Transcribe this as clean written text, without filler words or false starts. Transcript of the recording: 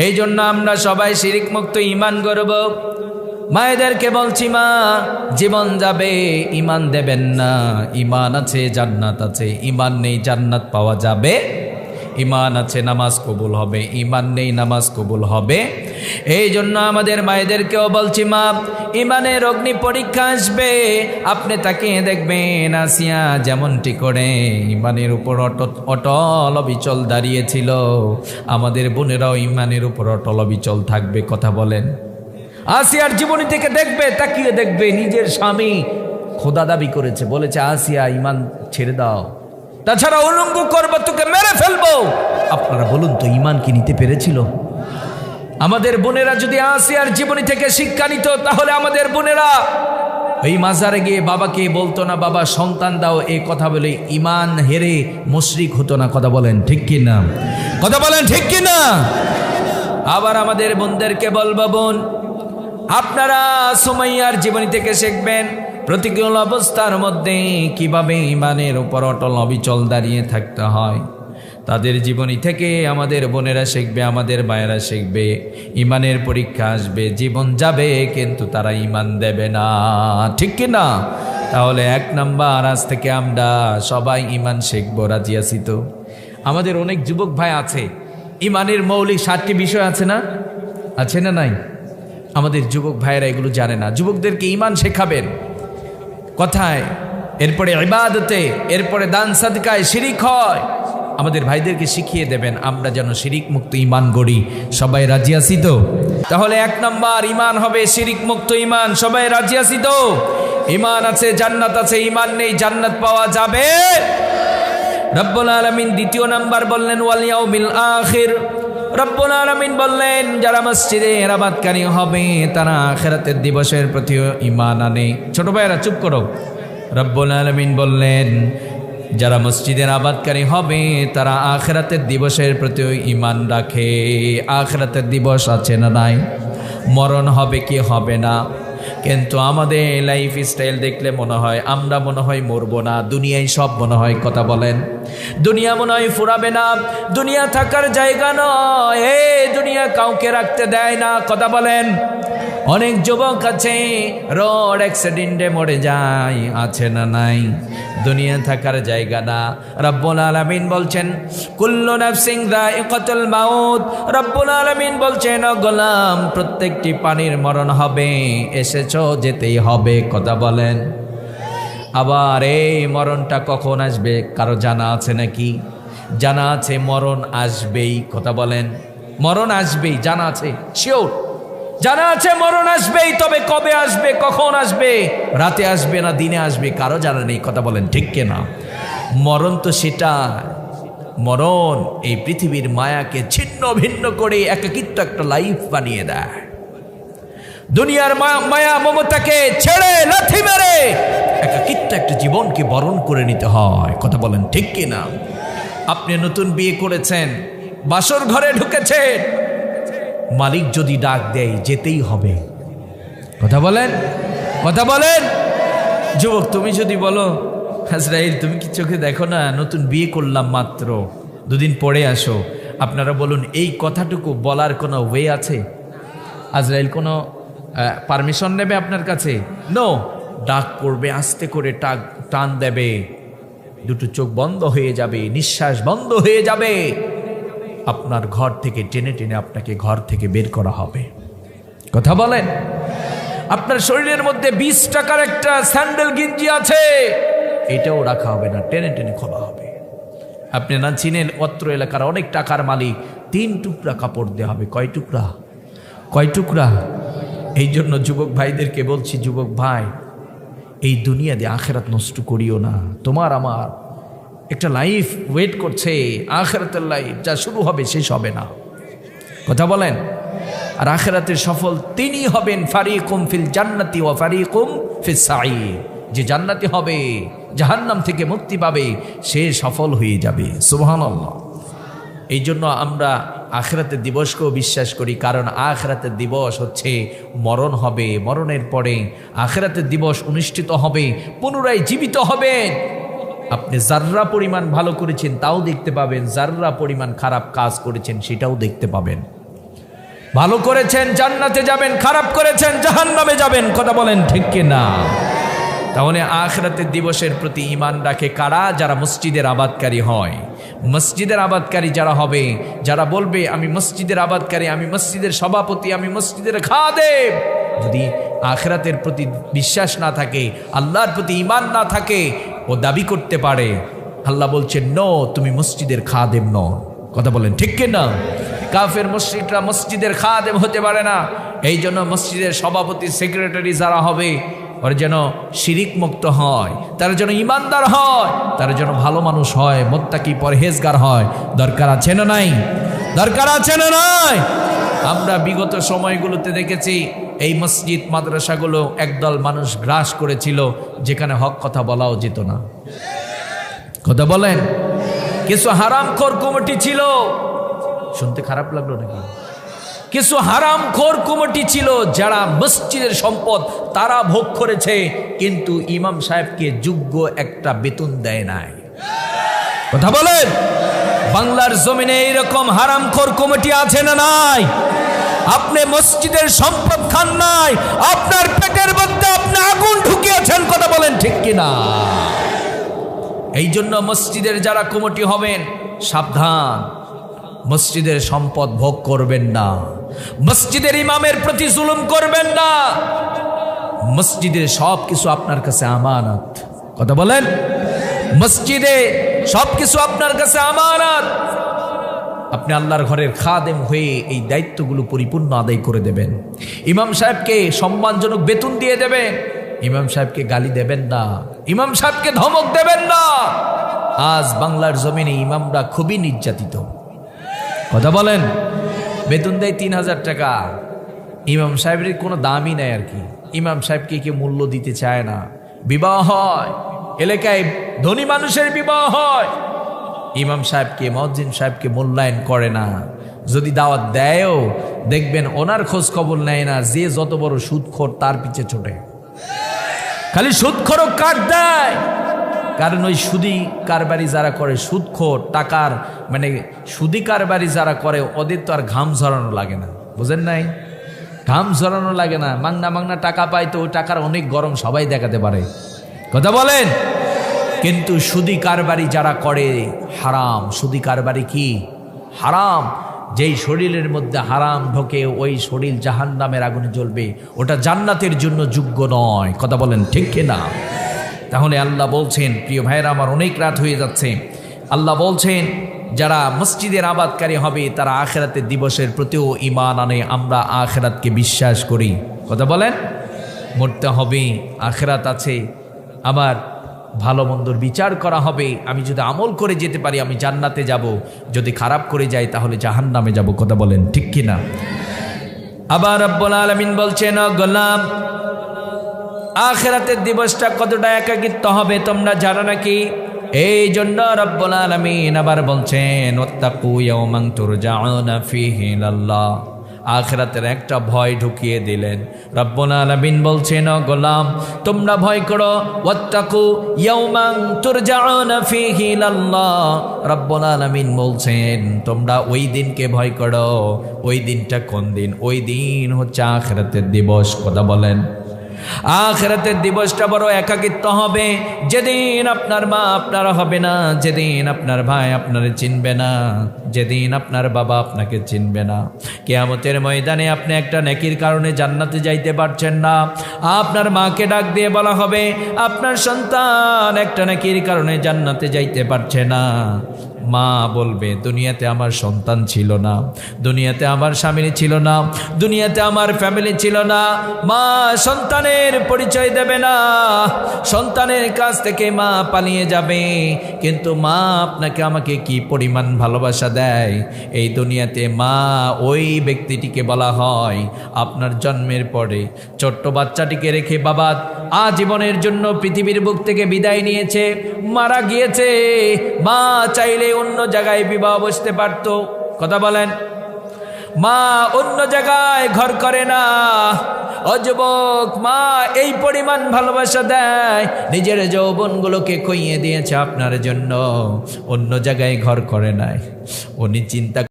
এই জন্য আমরা সবাই শিরিক মুক্ত ঈমান গড়ব। মায়েদেরকে বলছি, মা, জীবন যাবে, ঈমান দেবেন না। ঈমান আছে জান্নাত আছে, ঈমান নেই জান্নাত পাওয়া যাবে? ঈমান আছে নামাজ কবুল হবে, ঈমান নেই নামাজ কবুল হবে? এই জন্য আমাদের মায়েদেরকেও বলছি, মা, ঈমানের অগ্নি পরীক্ষা আসবে, আপনি তাকে দেখবেন আসিয়া যেমনটি করে ঈমানের উপর অটল অবিচল দাঁড়িয়েছিল, আমাদের বোনেরাও ঈমানের উপর অটল অবিচল থাকবে। কথা বলেন। আসিয়ার জীবনী থেকে দেখবে, তাকিয়ে দেখবে নিজের স্বামী খোদা দাবি করেছে, বলেছে আসিয়া ঈমান ছেড়ে দাও, তাছাড়া উলঙ্গ করবো, তোকে মেরে ফেলবো। আপনারা বলুন তো, ঈমান কি নিতে পেরেছিল? আমাদের বোনেরা যদি আসিয়ার জীবনী থেকে শিক্ষা নিত, তাহলে আমাদের বোনেরা ওই মাজারে গিয়ে বাবাকে বলতো না, বাবা সন্তান দাও, এই কথা বলে ঈমান হেরে মুশরিক হতো না। কথা বলেন ঠিক কি না? কথা বলেন ঠিক কি না? আবার আমাদের বোনদেরকে বলবো, বোন, আপনারা সুমাইয়ার জীবনী থেকে শিখবেন প্রতিকূল অবস্থার মধ্যে কিভাবে ঈমানের উপর অটল অবিচল দাঁড়িয়ে থাকতে হয়। তাদের জীবনী থেকে আমাদের বোনেরা শিখবে, আমাদের ভাইয়েরা শিখবে। ঈমানের পরীক্ষা আসবে, জীবন যাবে, কিন্তু তারা ঈমান দেবে না। ঠিক কি না? তাহলে 1 নাম্বার, আজ থেকে আমরা সবাই ঈমান শিখবো। রাজি আছি তো? আমাদের অনেক যুবক ভাই আছে, ঈমানের মৌলিক 7টি বিষয় আছে না? আছে না নাই? আমাদের যুবক ভাইয়েরা এগুলো জানে না। যুবকদেরকে ঈমান শেখাবেন কথায়, এরপরে ইবাদতে, এরপরে দান সাদকায় শিরিক হয়। আমাদের ভাইদেরকে শিখিয়ে দেবেন, আমরা যেন শিরিক মুক্ত ঈমান গড়ি। সবাই রাজি আছি তো? তাহলে 1 নাম্বার ঈমান হবে শিরিক মুক্ত ঈমান। সবাই রাজি আছি তো? ঈমান আছে জান্নাত আছে, ঈমান নেই জান্নাত পাওয়া যাবে? রব্বুল আলামিন 2 নাম্বার বললেন ওয়াল ইয়াউমিল আখির। রব্বুল আলামিন বললেন, যারা মসজিদে ইবাদতকারী হবে তারা আখিরাতের দিবসের প্রতি ঈমান আনে। ছোট ভাইরা চুপ করো। রব্বুল আলামিন বললেন, যারা মসজিদের আবাদকারী হবে তারা আখিরাতের দিবসের প্রতি ঈমান রাখে। আখিরাতের দিবস আছে না নাই? মরণ হবে কি হবে না? কিন্তু আমাদের লাইফ স্টাইল দেখলে মনে হয় আমরা মনে হয় মরবো না, দুনিয়ায় সব মনে হয়। কথা বলেন। দুনিয়া মনে হয় ফুরাবে না, দুনিয়া থাকার জায়গা নয়, এই দুনিয়া কাউকে রাখতে দেয় না। কথা বলেন। অনেক যুবক আছে রোড অ্যাক্সিডেন্টে মরে যায়, আছে না নাই? দুনিয়া থাকার জায়গা না। রব্বুল আলামিন বলছেন কুল্লু নাফসিন যায়িকাতুল মাউত। রব্বুল আলামিন বলছেন, ও গোলাম, প্রত্যেকটি প্রাণীর মরণ হবে, এসেছো যেতেই হবে। কথা বলেন। আবার এই মরণটা কখন আসবে কারো জানা আছে নাকি? জানা আছে মরণ আসবেই। কথা বলেন। মরণ আসবেই, জানা আছে, শিওর জানা আছে মরণ আসবেই। তবে কবে আসবে, কখন আসবে, রাতে আসবে না দিনে আসবে, কারো জানা নেই। কথা বলেন ঠিক কিনা? মরণ তো সেটা, মরণ এই পৃথিবীর মায়াকে ছিন্ন ভিন্ন করে একাকিত্ব একটা লাইফ বানিয়ে দেয়। দুনিয়ার মায়া মমতাকে ছেড়ে লাথি মেরে একাকিত্ব একটা জীবনকে বরণ করে নিতে হয়। কথা বলেন ঠিক কিনা? আপনি নতুন বিয়ে করেছেন, বাসর ঘরে ঢুকেছেন, মালিক যদি ডাক দেয় যেতেই হবে। কথা বলেন। কথা বলেন। যুবক, তুমি যদি বলো, আজরাইল তুমি কি চোখে দেখো না, নতুন বিয়ে করলাম মাত্র, 2 দিন পরে আসো, আপনারা বলুন এই কথাটুকু বলার কোনো ওয়ে আছে? আজরাইল কোনো পারমিশন নেবে আপনার কাছে? নো। ডাক পড়বে, আস্তে করে টান দেবে, 2টো চোখ বন্ধ হয়ে যাবে, নিঃশ্বাস বন্ধ হয়ে যাবে, আপনার ঘর থেকে টেনে টেনে আপনাকে ঘর থেকে বের করা হবে। কথা বলেন। আপনার শরীরের মধ্যে 20 টাকার একটা স্যান্ডেল গিঞ্জি আছে, এটাও রাখা হবে না, টেনে টেনে খোলা হবে। আপনি না চিনেন অত্র এলাকার অনেক টাকার মালিক, 3 টুকরা কাপড় দেওয়া হবে। কয় টুকরা? কয় টুকরা? এই জন্য যুবক ভাইদেরকে বলছি, যুবক ভাই, এই দুনিয়া দিয়ে আখেরাত নষ্ট করিও না। তোমার আমার একটা লাইফ ওয়েট করছে, আখেরাতের লাইফ, যা শুরু হবে শেষ হবে না। কথা বলেন। আর আখেরাতের সফল তিনি হবেন, ফারিকুম ফিল জান্নাতি ওয়া ফারিকুম ফিস সাঈর। যে জান্নাতি হবে, জাহান্নাম থেকে মুক্তি পাবে, সে সফল হয়ে যাবে। সুবহানাল্লাহ। এই জন্য আমরা আখিরাতের দিবসকেও বিশ্বাস করি, কারণ আখিরাতের দিবস হচ্ছে মরণ হবে, মরণের পরে আখিরাতের দিবস অনুষ্ঠিত হবে, পুনরায় জীবিত হবেন। আপনি যার্রা পরিমাণ ভালো করেছেন তাও দেখতে পাবেন, যার্রা পরিমাণ খারাপ কাজ করেছেন সেটাও দেখতে পাবেন। ভালো করেছেন জান্নাতে যাবেন, খারাপ করেছেন জাহান্নামে যাবেন। কথা বলেন ঠিক কি না? তাহলে আখিরাতের দিবসের প্রতি ঈমান রাখে কারা? যারা মসজিদের আবাদকারী হয়। মসজিদের আবাদকারী যারা হবে, যারা বলবে আমি মসজিদের আবাদকারী, আমি মসজিদের সভাপতি, আমি মসজিদের খাদেম, যদি আখিরাতের প্রতি বিশ্বাস না থাকে, আল্লাহর প্রতি ঈমান না থাকে, ও দাবি করতে পারে, আল্লাহ বলছেন নো, তুমি মসজিদের খাদেম নও। কথা বলেন ঠিক কি না? কাফের মুশরিকরা মসজিদের খাদেম হতে পারে না। এই জন্য মসজিদের সভাপতি, সেক্রেটারি যারা হবে, ওরা যেন শিরিক মুক্ত হয়, তারা যেন ইমানদার হয়, তারা যেন ভালো মানুষ হয়, মুত্তাকি পরহেজগার হয়। দরকার আছে না নাই? দরকার আছে না নাই? আমরা বিগত সময়গুলোতে দেখেছি এই মসজিদ মাদ্রাসাগুলো একদল মানুষ গ্রাস করেছিল, যেখানে হক কথা বলাও যেত না। কথা বলেন। কিছু হারামখোর কমিটি ছিল, শুনতে খারাপ লাগলো নাকি? কিছু হারামখোর কমিটি ছিল যারা মসজিদের সম্পদ তারা ভোগ করেছে, কিন্তু ইমাম সাহেবকে যোগ্য একটা বেতন দেয় নাই। কথা বলেন। বাংলার জমিনে এইরকম হারামখোর কমিটি আছে না নাই? আপনি মসজিদের সম্পদ খান নাই, আপনার পেটের মধ্যে আপনি আগুন ঢুকিয়েছেন। কথা বলেন ঠিক কিনা? এই জন্য মসজিদের যারা কমিটি হবেন, সাবধান, মসজিদের সম্পদ ভোগ করবেন না, মসজিদের ইমামের প্রতি জুলুম করবেন না। মসজিদের সব কিছু আপনার কাছে আমানত। কথা বলেন। মসজিদে সব কিছু আপনার কাছে আমানত। আপনি আল্লাহর ঘরের খাদেম হয়ে এই দায়িত্বগুলো পরিপূর্ণ আদায় করে দেবেন। ইমাম সাহেবকে সম্মানজনক বেতন দিয়ে দেবেন, ইমাম সাহেবকে গালি দেবেন না, ইমাম সাহেবকে ধমক দেবেন না। আজ বাংলার জমিনে ইমামরা খুবই নির্যাতিত। কথা বলেন। বেতন দেয় 3000 টাকা, ইমাম সাহেবের কোনো দামই নেই আর কি। ইমাম সাহেবকে কেউ মূল্য দিতে চায় না। বিবাহ হয়, এলাকায় ধনী মানুষের বিবাহ হয়, ইমাম সাহেবকে, মুয়াজ্জিন সাহেবকে মূল্যায়ন করে না। যদি দাওয়াত দেয়ও, দেখবেন ওনার খোঁজ খবর নেয় না। যে যত বড় সুদখোর তার পিছে ছোটে, খালি সুদখোরও কাট দেয়। কারণ ওই সুদি কারবারি যারা করে, সুদখোর টাকার মানে সুদি কারবারি যারা করে, ওদের তো আর ঘাম ঝরানো লাগে না। বুঝেন নাই? ঘাম ঝরানো লাগে না। মাংনা মাংনা টাকা পায় তো ওই টাকার অনেক গরম সবাই দেখাতে পারে। কথা বলেন। কিন্তু সুদি কারবারি যারা করে হারাম। সুদি কারবারি কি? হারাম। যেই শরীরের মধ্যে হারাম ঢোকে, ওই শরীর জাহান্নামের আগুনে জ্বলবে, ওটা জান্নাতের জন্য যোগ্য নয়। কথা বলেন ঠিক কিনা? তাহলে আল্লাহ বলছেন, প্রিয় ভাইরা আমার, অনেক রাত হয়ে যাচ্ছে, আল্লাহ বলছেন যারা মসজিদের আবাদকারী হবে তারা আখিরাতের দিবসের প্রতিও ঈমান আনে। আমরা আখিরাতকে বিশ্বাস করি। কথা বলেন। মরতে হবে, আখিরাত আছে, আবার ভালো মন্দর বিচার করা হবে। আমি যদি আমল করে যেতে পারি আমি জান্নাতে যাব, যদি খারাপ করে যাই তাহলে জাহান্নামে যাব। কথা বলেন ঠিক কিনা? আবার রব্বুল আলামিন বলছেন, ও গোলাম, আখিরাতের দিবসটা কতটা একাকিত্ব হবে তোমরা জানো নাকি? এই জন্য রব্বুল আলামিন আবার বলছেন, ওয়াত্তাকু ইয়াওমান তুরজাউনা ফীহি ইলাল্লাহ। আখিরাতের একটা ভয় ঢুকিয়ে দিলেন। রব্বুল আলামিন বলছেন, ও গোলাম, তোমরা ভয় করো, ওয়াত্তাকু ইয়াওমান তুরজাউনা ফীহি ইলাল্লাহ। রব্বুল আলামিন বলছেন তোমরা ওই দিনকে ভয় করো। ওই দিনটা কোন দিন? ওই দিন হচ্ছে আখিরাতের দিবস। কথা বলেন। আখিরাতের দিবসটা বড় একাকিত্ব হবে, যেদিন আপনার মা আপনার হবে না, যেদিন আপনার ভাই আপনারে চিনবে না, যেদিন আপনার বাবা আপনাকে চিনবে না। কিয়ামতের ময়দানে আপনি একটা নেকির কারণে জান্নাতে যাইতে পারছেন না। আপনার মাকে ডাক দিয়ে বলা হবে, আপনার সন্তান একটা নেকির কারণে জান্নাতে যাইতে পারছে না। মা বলবে, দুনিয়াতে আমার সন্তান ছিল না, দুনিয়াতে আমার স্বামী ছিল না, দুনিয়াতে আমার ফ্যামিলি ছিল না। মা সন্তানের পরিচয় দেবে না, সন্তানের কাছ থেকে মা পালিয়ে যাবে। কিন্তু মা আপনাকে আমাকে কি পরিমাণ ভালোবাসা দেয় এই দুনিয়াতে। মা ওই ব্যক্তিটিকে বলা হয় আপনার জন্মের পরে ছোট্ট বাচ্চাটিকে রেখে বাবা আজীবনের জন্য পৃথিবীর বুক থেকে বিদায় নিয়েছে, মারা গিয়েছে। মা চাইলে অন্য জায়গায় বিবাহ বসতে পারত। কথা বলেন। মা অন্য জায়গায় ঘর করে না। ও যুবক, মা এই পরিমাণ ভালোবাসা দেয়, নিজের যৌবনগুলোকে খইয়ে দিয়েছে আপনার জন্য, অন্য জায়গায় ঘর করে নাই। উনি চিন্তা